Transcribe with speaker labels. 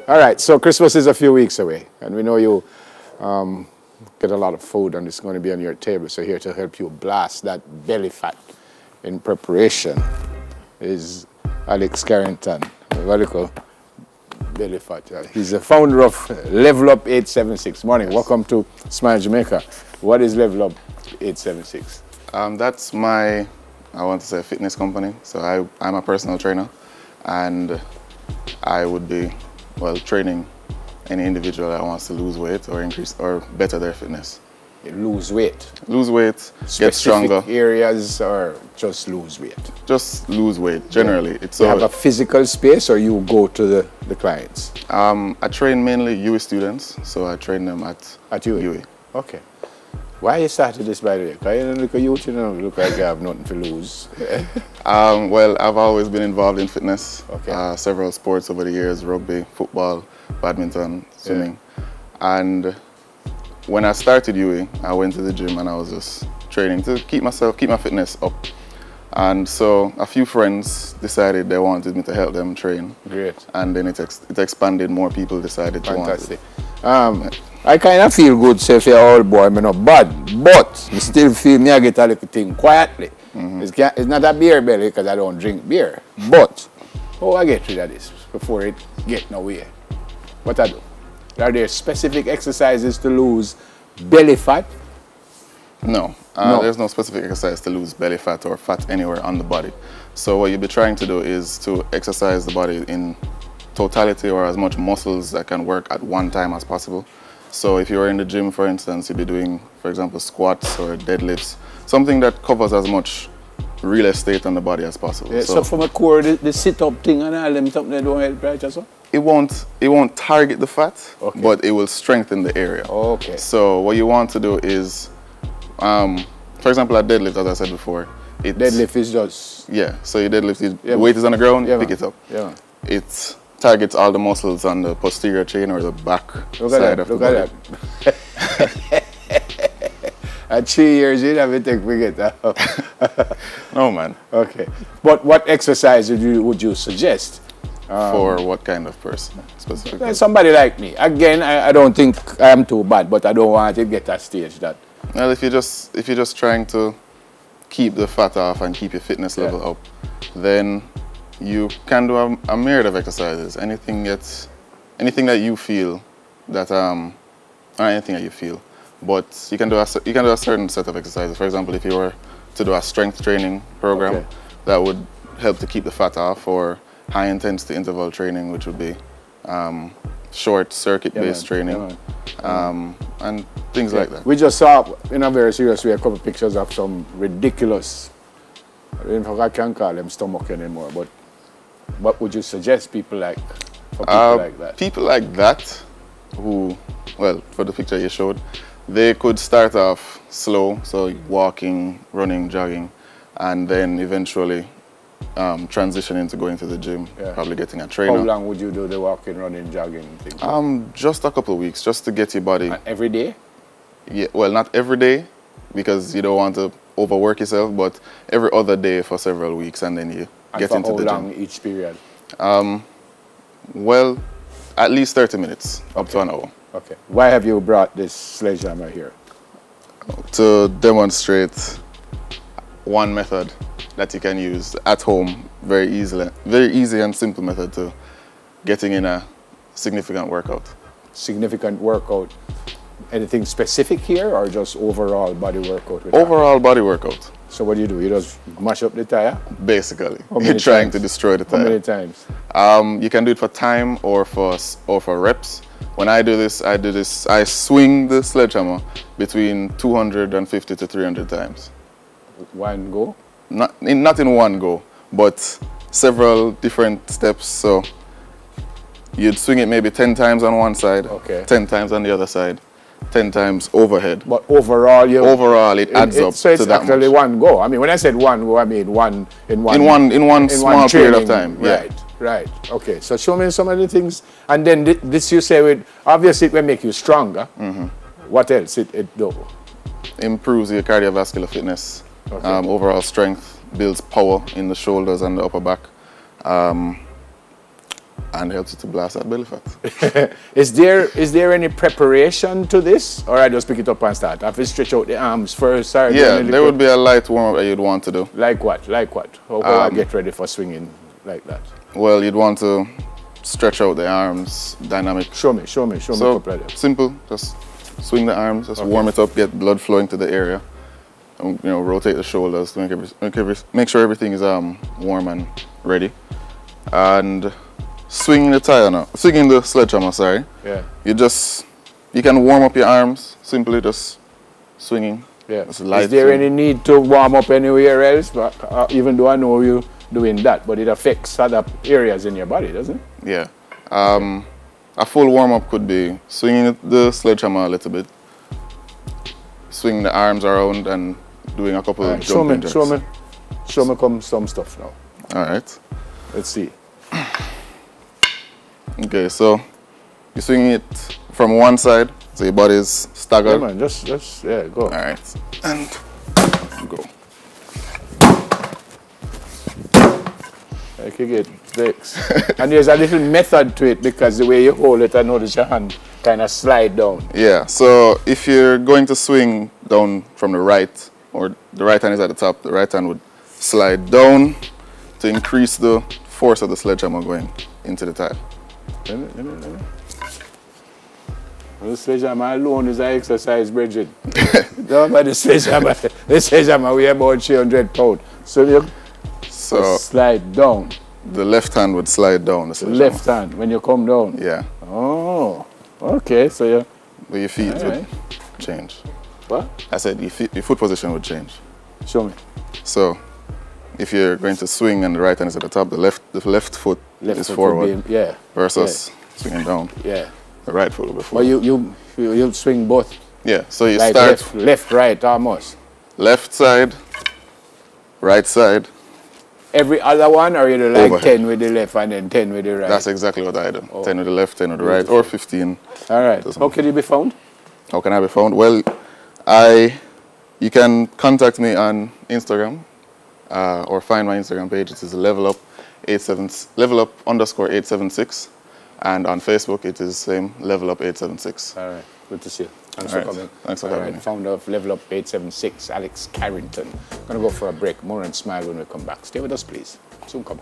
Speaker 1: All right, so Christmas is a few weeks away, and we know you get a lot of food, and it's going to be on your table. So here to help you blast that belly fat in preparation is Alex Carrington, Radical Belly Fat. He's the founder of Level Up 876. Morning, yes. Welcome to Smile Jamaica. What is Level Up 876?
Speaker 2: That's my, I want to say, fitness company. So I'm a personal trainer, and I would be, well, training any individual that wants to lose weight or increase or better their fitness.
Speaker 1: Lose weight? Lose
Speaker 2: weight,
Speaker 1: specific
Speaker 2: get stronger.
Speaker 1: Areas or just lose weight?
Speaker 2: Just lose weight, generally.
Speaker 1: Yeah. You have a physical space or you go to the clients?
Speaker 2: I train mainly UE students, so I train them at UE.
Speaker 1: Okay. Why you started this, by the way? Because you don't look at youth, you don't look like you have nothing to lose.
Speaker 2: Well, I've always been involved in fitness.
Speaker 1: Okay.
Speaker 2: Several sports over the years, rugby, football, badminton, swimming. Yeah. And when I started UE, I went to the gym and I was just training to keep my fitness up. And so a few friends decided they wanted me to help them train.
Speaker 1: Great.
Speaker 2: And then it expanded, more people decided to want it.
Speaker 1: Fantastic. I kind of feel good, say, if you're old boy, I'm not bad, but I still feel me I get a little thing quietly. It's not a beer belly because I don't drink beer, but how I get rid of this before it get nowhere? What I do? Are there specific exercises to lose belly fat?
Speaker 2: No, there's no specific exercise to lose belly fat or fat anywhere on the body. So what you'll be trying to do is to exercise the body in totality or as much muscles that can work at one time as possible. So if you're in the gym, for instance, you'll be doing, for example, squats or deadlifts, something that covers as much real estate on the body as possible.
Speaker 1: Yeah, so from a core, the sit-up thing and all them something they don't help, right? Also?
Speaker 2: It won't target the fat, okay, but it will strengthen the area.
Speaker 1: Okay.
Speaker 2: So what you want to do is, for example, at deadlift, as I said before,
Speaker 1: deadlift is just...
Speaker 2: Yeah, so you deadlift, the weight is on the ground, you pick it up.
Speaker 1: Yeah.
Speaker 2: It targets all the muscles on the posterior chain or the back side of the body.
Speaker 1: Look at that. At 3 years, you never think we get that.
Speaker 2: No, man.
Speaker 1: Okay. But what exercise would you suggest?
Speaker 2: For what kind of person specifically?
Speaker 1: Somebody like me. Again, I don't think I am too bad, but I don't want to get that stage that...
Speaker 2: Well, if you're just trying to keep the fat off and keep your fitness level up, then you can do a myriad of exercises. Anything that you feel that or anything that you feel, but you can do a certain set of exercises. For example, if you were to do a strength training program, that would help to keep the fat off, or high intensity interval training, which would be short circuit based training, and things like that.
Speaker 1: We just saw in a very serious way a couple of pictures of some ridiculous, I don't know if I can call them stomach anymore, but what would you suggest people like that?
Speaker 2: People like that who, well, for the picture you showed, they could start off slow, so walking, running, jogging, and then eventually transition into going to the gym, probably getting a trainer.
Speaker 1: How long would you do the walking, running, jogging thing?
Speaker 2: Just a couple of weeks, just to get your body.
Speaker 1: And every day?
Speaker 2: Yeah, well, not every day, because you don't want to overwork yourself, but every other day for several weeks, and then you get into the gym.
Speaker 1: How long each period?
Speaker 2: Well, at least 30 minutes, up to an hour.
Speaker 1: Okay. Why have you brought this sledgehammer here?
Speaker 2: To demonstrate one method that you can use at home, very easy and simple method to getting in a significant workout.
Speaker 1: Significant workout. Anything specific here, or just overall body workout?
Speaker 2: Overall body workout.
Speaker 1: So what do? You just mash up the tire?
Speaker 2: Basically, you're trying to destroy the tire.
Speaker 1: How many times?
Speaker 2: You can do it for time or for reps. When I do this, I swing the sledgehammer between 250 to 300 times.
Speaker 1: One go?
Speaker 2: Not in one go, but several different steps. So you'd swing it maybe 10 times on one side, 10 times on the other side, 10 times overhead.
Speaker 1: But overall,
Speaker 2: it adds up
Speaker 1: so it's
Speaker 2: to that
Speaker 1: actually
Speaker 2: much.
Speaker 1: one go. I mean, when I said one go, I mean one in
Speaker 2: one small period of time. Yeah.
Speaker 1: Right. Okay. So show me some of the things, and then this you say with obviously it will make you stronger. What else it do?
Speaker 2: Improves your cardiovascular fitness, overall strength, builds power in the shoulders and the upper back. and helps you to blast that belly fat.
Speaker 1: Is there any preparation to this, or I just pick it up and start? Have to stretch out the arms first? Or
Speaker 2: Yeah, there would be a light warm-up that you'd want to do.
Speaker 1: Like what? Like what? How I get ready for swinging like that?
Speaker 2: Well, you'd want to stretch out the arms, dynamic.
Speaker 1: Show me a couple of them.
Speaker 2: Simple, just swing the arms, just warm it up, get blood flowing to the area. And, you know, rotate the shoulders to make sure everything is warm and ready. And swinging the sledgehammer, sorry.
Speaker 1: Yeah.
Speaker 2: You can warm up your arms, simply just swinging.
Speaker 1: Yeah.
Speaker 2: Is
Speaker 1: there any need to warm up anywhere else? But, even though I know you doing that, but it affects other areas in your body, doesn't it?
Speaker 2: Yeah. A full warm-up could be swinging the sledgehammer a little bit, swinging the arms around and doing a couple of jumping jacks.
Speaker 1: Show me some stuff now.
Speaker 2: All right.
Speaker 1: Let's see.
Speaker 2: Okay, so you're swinging it from one side, so your body is staggered.
Speaker 1: Yeah, man, just go.
Speaker 2: All right, and go.
Speaker 1: I can get vexed. And there's a little method to it because the way you hold it, I notice your hand kind of slide down.
Speaker 2: Yeah, so if you're going to swing down from the right, or the right hand is at the top, the right hand would slide down to increase the force of the sledgehammer going into the tile.
Speaker 1: Let me. The sledgehammer alone is an exercise, Bridget. Don't buy the sledgehammer. The sledgehammer weighs about 300 pounds. So you slide down.
Speaker 2: The left hand would slide down. The
Speaker 1: left hand when you come down.
Speaker 2: Yeah.
Speaker 1: Oh, okay. So you.
Speaker 2: But your feet would change.
Speaker 1: What?
Speaker 2: I said your foot position would change.
Speaker 1: Show me.
Speaker 2: So, if you're going to swing and the right hand is at the top, the left foot is forward. Versus swinging down.
Speaker 1: Yeah.
Speaker 2: The right foot will be forward.
Speaker 1: Well, you swing both.
Speaker 2: Yeah. So you
Speaker 1: like
Speaker 2: start
Speaker 1: left, right, almost.
Speaker 2: Left side, right side.
Speaker 1: Every other one, or you do like overhead. 10 with the left and then 10 with the right?
Speaker 2: That's exactly what I do. 10 with the left, 10 with the right, or 15.
Speaker 1: All right. How can you be found?
Speaker 2: How can I be found? Well, you can contact me on Instagram or find my Instagram page. It is levelup_876. And on Facebook, it is same levelup876.
Speaker 1: All right. Good to see you. Thanks for coming.
Speaker 2: Thanks for having me.
Speaker 1: Founder of Level Up 876, Alex Carrington. Going to go for a break. More and smile when we come back. Stay with us, please. Soon come.